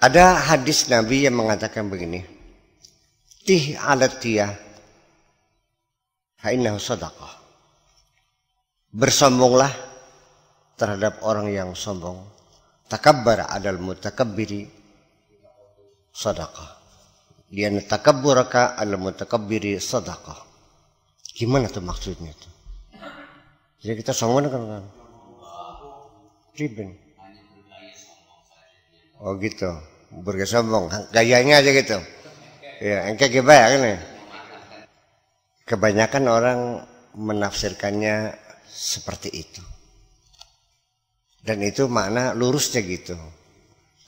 Ada hadis Nabi yang mengatakan begini, tih alat dia, ha'innahu sadaqah. Bersombonglah terhadap orang yang sombong. Takabbar adal mutakabbiri sadaqah. Dia takabburaka al mutakabbiri sadaqah. Gimana tuh maksudnya tuh? Jadi kita sombong kan? Riben. Oh gitu, bergaya sombong, gayanya aja gitu. Ya, engke gimana kan ya? Kebanyakan orang menafsirkannya seperti itu. Dan itu makna lurusnya gitu.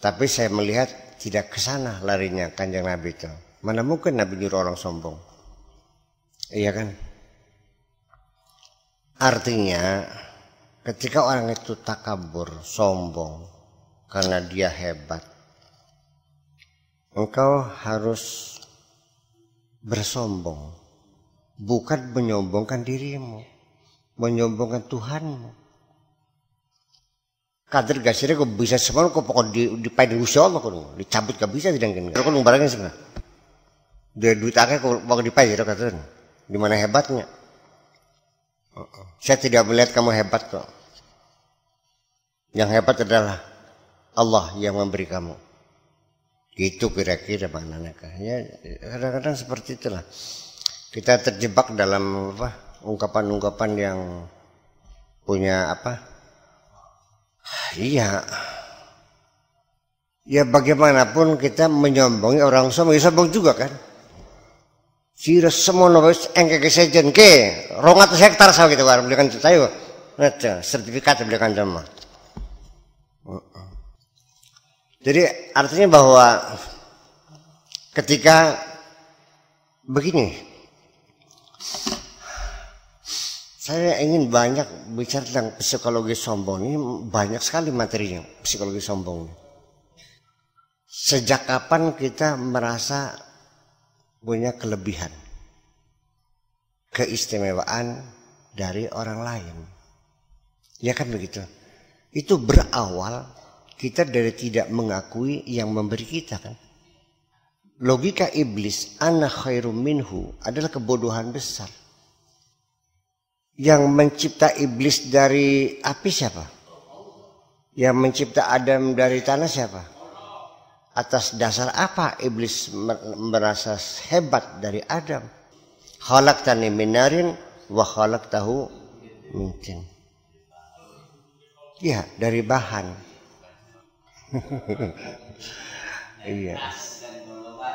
Tapi saya melihat tidak ke sana larinya Kanjeng Nabi itu. Mana mungkin Nabi nyuruh orang sombong? Iya kan? Artinya ketika orang itu takabur, sombong karena dia hebat, engkau harus bersombong, bukan menyombongkan dirimu, menyombongkan Tuhanmu. Kader gak sih kok bisa semua kok pokok dipain Gusti Allah kok dicabut gak bisa tidak kan? Kok barangnya sebenarnya. Dia duit akeh kok pokok dipain kader. Di mana hebatnya? Saya tidak melihat kamu hebat kok. Yang hebat adalah Allah yang memberi kamu. Gitu kira-kira maknanya. Ya, kadang-kadang seperti itulah. Kita terjebak dalam ungkapan-ungkapan yang punya iya. Ya bagaimanapun kita menyombongi orang sombong, ya sombong juga kan. Sira semono wis engke sejen ke 200 hektar sawah gitu kan belikan saya. Nah, sertifikat belikan sama. Jadi artinya bahwa ketika begini, saya ingin banyak bicara tentang psikologi sombong ini, banyak sekali materinya psikologi sombong. Sejak kapan kita merasa punya kelebihan, keistimewaan dari orang lain? Ya kan begitu. Itu berawal kita dari tidak mengakui yang memberi kita kan. Logika iblis, ana khairum minhu, adalah kebodohan besar. Yang mencipta iblis dari api siapa? Yang mencipta Adam dari tanah siapa? Atas dasar apa iblis merasa hebat dari Adam? Khalaqtani min narin wa khalaqtahu min tin. Ya, dari bahan.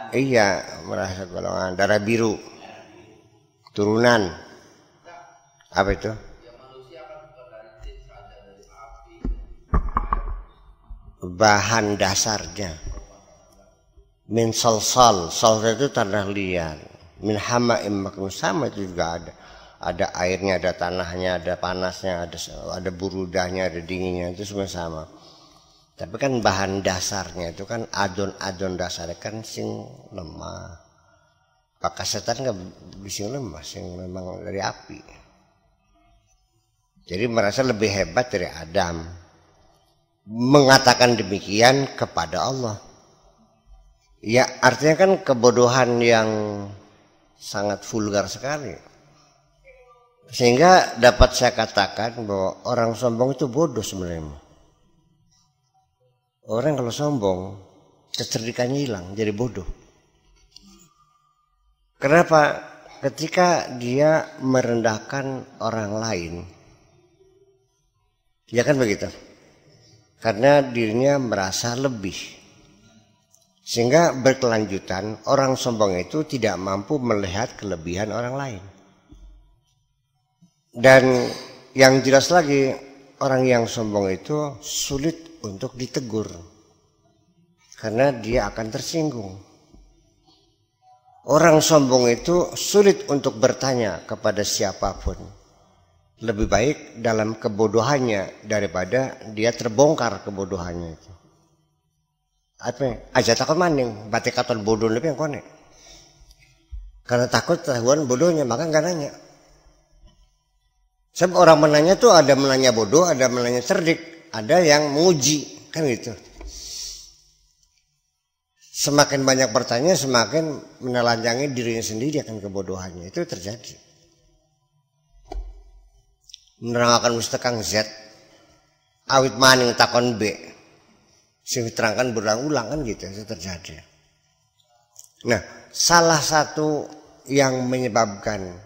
Iya, merasa golongan darah biru, turunan. Apa itu? Bahan dasarnya min salsal, salsal itu tanah liat. Min hama'im maknun, sama itu juga ada airnya, ada tanahnya, ada panasnya, ada burudahnya, ada dinginnya, itu semua sama. Tapi kan bahan dasarnya itu kan adon-adon dasarnya kan sing lemah. Pakai setan nggak bisa lemah, sing memang dari api. Jadi merasa lebih hebat dari Adam. Mengatakan demikian kepada Allah. Ya artinya kan kebodohan yang sangat vulgar sekali. Sehingga dapat saya katakan bahwa orang sombong itu bodoh sebenarnya. Orang kalau sombong, kecerdikannya hilang, jadi bodoh. Kenapa? Ketika dia merendahkan orang lain, ya kan begitu. Karena dirinya merasa lebih. Sehingga berkelanjutan, orang sombong itu tidak mampu melihat kelebihan orang lain. Dan yang jelas lagi, orang yang sombong itu sulit untuk ditegur karena dia akan tersinggung. Orang sombong itu sulit untuk bertanya kepada siapapun. Lebih baik dalam kebodohannya daripada dia terbongkar kebodohannya itu. Apa? Aja takut maning, batik katon bodoh lebih yang konek. Karena takut ketahuan bodohnya, maka nggak nanya. Sebab orang menanya tuh ada menanya bodoh, ada menanya cerdik. Ada yang menguji, kan gitu. Semakin banyak bertanya, semakin menelanjangi dirinya sendiri akan kebodohannya. Itu terjadi. Menerangkan mustekang Z, awit maning takon B, sing diterangkan berulang-ulang kan gitu, itu terjadi. Nah, salah satu yang menyebabkan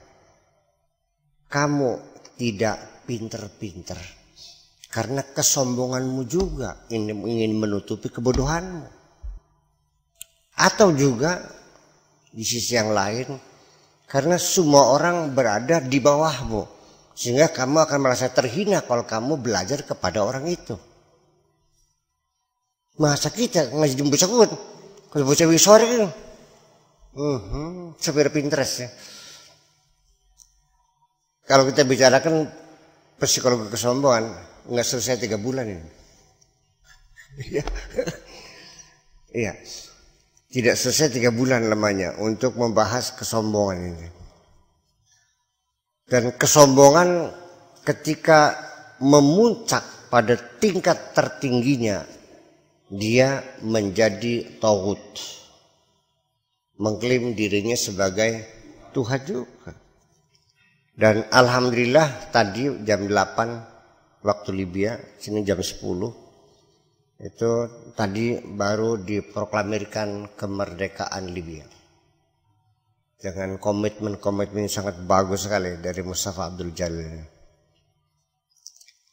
kamu tidak pinter-pinter karena kesombonganmu juga ingin menutupi kebodohanmu. Atau juga di sisi yang lain karena semua orang berada di bawahmu sehingga kamu akan merasa terhina kalau kamu belajar kepada orang itu. Masa kita ngaji di bocah kuat, kalau bocah wisore itu, sepir Pinterest ya. Kalau kita bicarakan psikologi kesombongan nggak selesai 3 bulan ini. Iya. Tidak selesai 3 bulan lamanya untuk membahas kesombongan ini. Dan kesombongan ketika memuncak pada tingkat tertingginya, dia menjadi taghut. Mengklaim dirinya sebagai Tuhan juga. Dan alhamdulillah tadi jam 8 waktu Libya, sini jam 10. Itu tadi baru diproklamirkan kemerdekaan Libya. Dengan komitmen sangat bagus sekali dari Mustafa Abdul Jalil.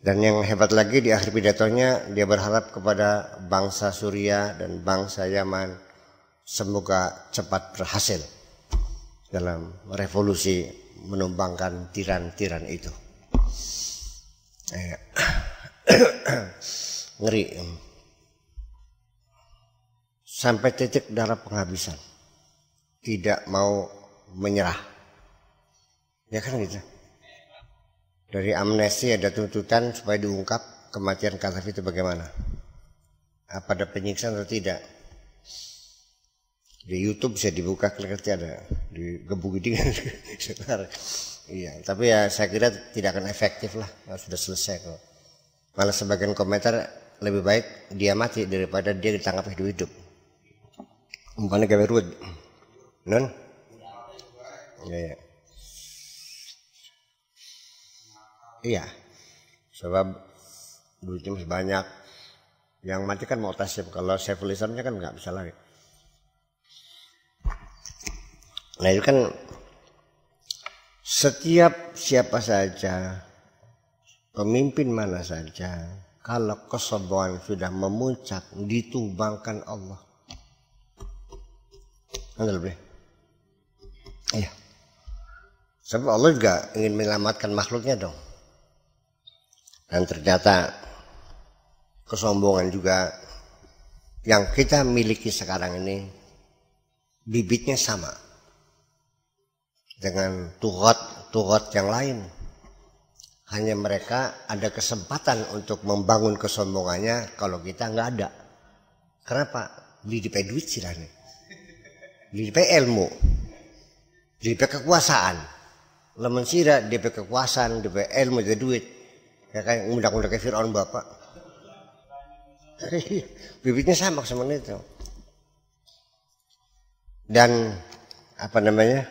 Dan yang hebat lagi di akhir pidatonya dia berharap kepada bangsa Suriah dan bangsa Yaman semoga cepat berhasil dalam revolusi menumbangkan tiran-tiran itu. Ngeri. Sampai titik darah penghabisan, tidak mau menyerah, ya kan gitu. Dari amnesti ada tuntutan supaya diungkap kematian Qaddafi itu bagaimana, apa ada penyiksaan atau tidak. Di YouTube bisa dibuka, klik ada digebuk gitu. Iya, tapi ya saya kira tidak akan efektif lah, sudah selesai kok. Malah sebagian komentar lebih baik dia mati daripada dia ditangkap hidup-hidup. Umpamanya gawe ruwet, non? Iya. Iya. Sebab duitnya masih banyak. Yang mati kan mau tasib. Kalau Saiful Islamnya kan nggak bisa lagi. Nah itu kan setiap siapa saja, pemimpin mana saja, kalau kesombongan sudah memuncak, ditumbangkan Allah. Lebih. Iya. Sebab Allah juga ingin menyelamatkan makhluknya dong. Dan ternyata kesombongan juga yang kita miliki sekarang ini bibitnya sama dengan tugot yang lain. Hanya mereka ada kesempatan untuk membangun kesombongannya kalau kita nggak ada. Kenapa? Beli di duit sih lah nih. DP ilmu, DP kekuasaan, lemen sira DP kekuasaan, DP ilmu jadi duit, ya kan undang-undang kayak Fir'aun bapak, bibitnya sama itu. Dan apa namanya,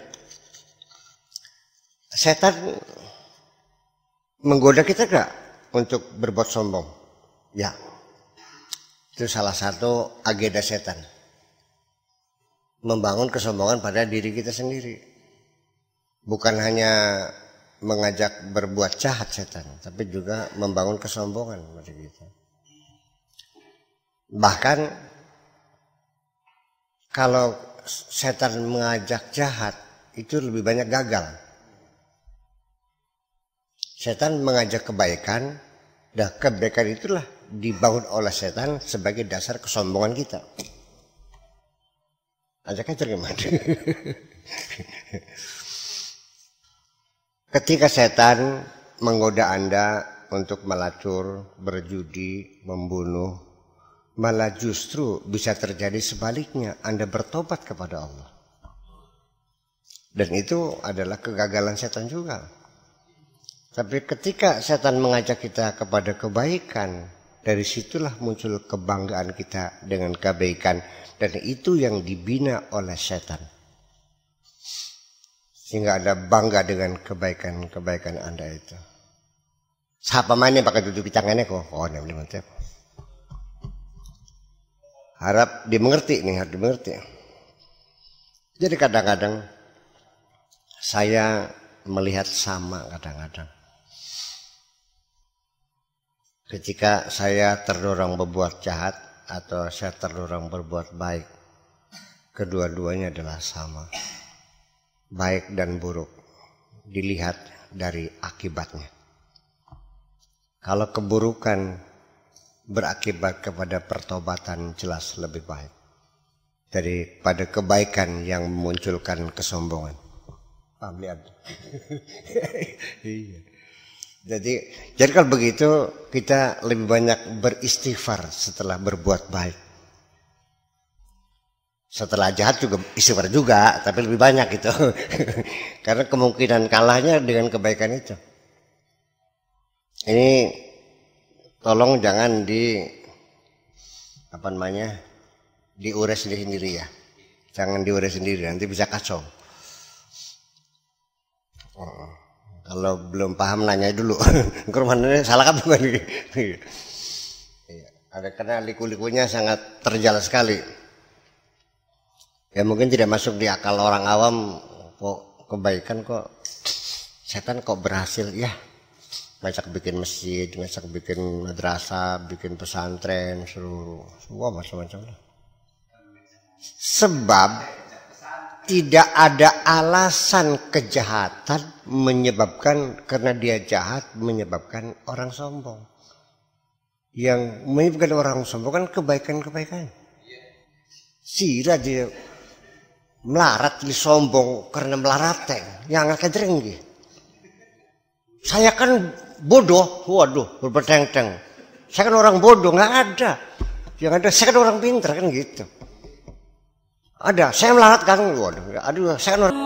setan menggoda kita gak untuk berbuat sombong? Ya, itu salah satu agenda setan. Membangun kesombongan pada diri kita sendiri. Bukan hanya mengajak berbuat jahat setan, tapi juga membangun kesombongan pada kita. Bahkan kalau setan mengajak jahat itu lebih banyak gagal. Setan mengajak kebaikan, dan kebaikan itulah dibangun oleh setan sebagai dasar kesombongan kita. Ajak-ajak gimana? Ketika setan menggoda Anda untuk melacur, berjudi, membunuh, malah justru bisa terjadi sebaliknya, Anda bertobat kepada Allah. Dan itu adalah kegagalan setan juga. Tapi ketika setan mengajak kita kepada kebaikan, Dari situlah muncul kebanggaan kita dengan kebaikan. Dan itu yang dibina oleh setan. Sehingga Anda bangga dengan kebaikan-kebaikan Anda itu. Siapa mana pakai tutupi tangannya kok? Oh, ini mantap. Harap dimengerti nih, harap dimengerti. Jadi kadang-kadang saya melihat sama kadang-kadang. Ketika saya terdorong berbuat jahat atau saya terdorong berbuat baik, kedua-duanya adalah sama. Baik dan buruk dilihat dari akibatnya. Kalau keburukan berakibat kepada pertobatan jelas lebih baik daripada kebaikan yang memunculkan kesombongan. Paham lihat? Iya. Jadi kalau begitu kita lebih banyak beristighfar setelah berbuat baik. Setelah jahat juga istighfar juga, tapi lebih banyak itu. Karena kemungkinan kalahnya dengan kebaikan itu. Ini tolong jangan diures sendiri ya. Jangan diures sendiri, nanti bisa kacau. Kalau belum paham nanya dulu. Kurmannya salah kan bukan? Ada karena liku-likunya sangat terjal sekali. Ya mungkin tidak masuk di akal orang awam. Kok kebaikan kok setan kok berhasil ya? Ngajak bikin masjid, ngajak bikin madrasah, bikin pesantren, semua macam-macam. Sebab tidak ada alasan kejahatan menyebabkan karena dia jahat menyebabkan orang sombong. Yang menyebabkan orang sombong kan kebaikan-kebaikan. Sira dia melarat di sombong karena melarat yang akan terenggi. Saya kan bodoh, waduh berteng-teng. Saya kan orang bodoh, nggak ada. Yang ada saya kan orang pintar kan gitu. Ada, saya melarat kan, waduh, aduh, saya kan orang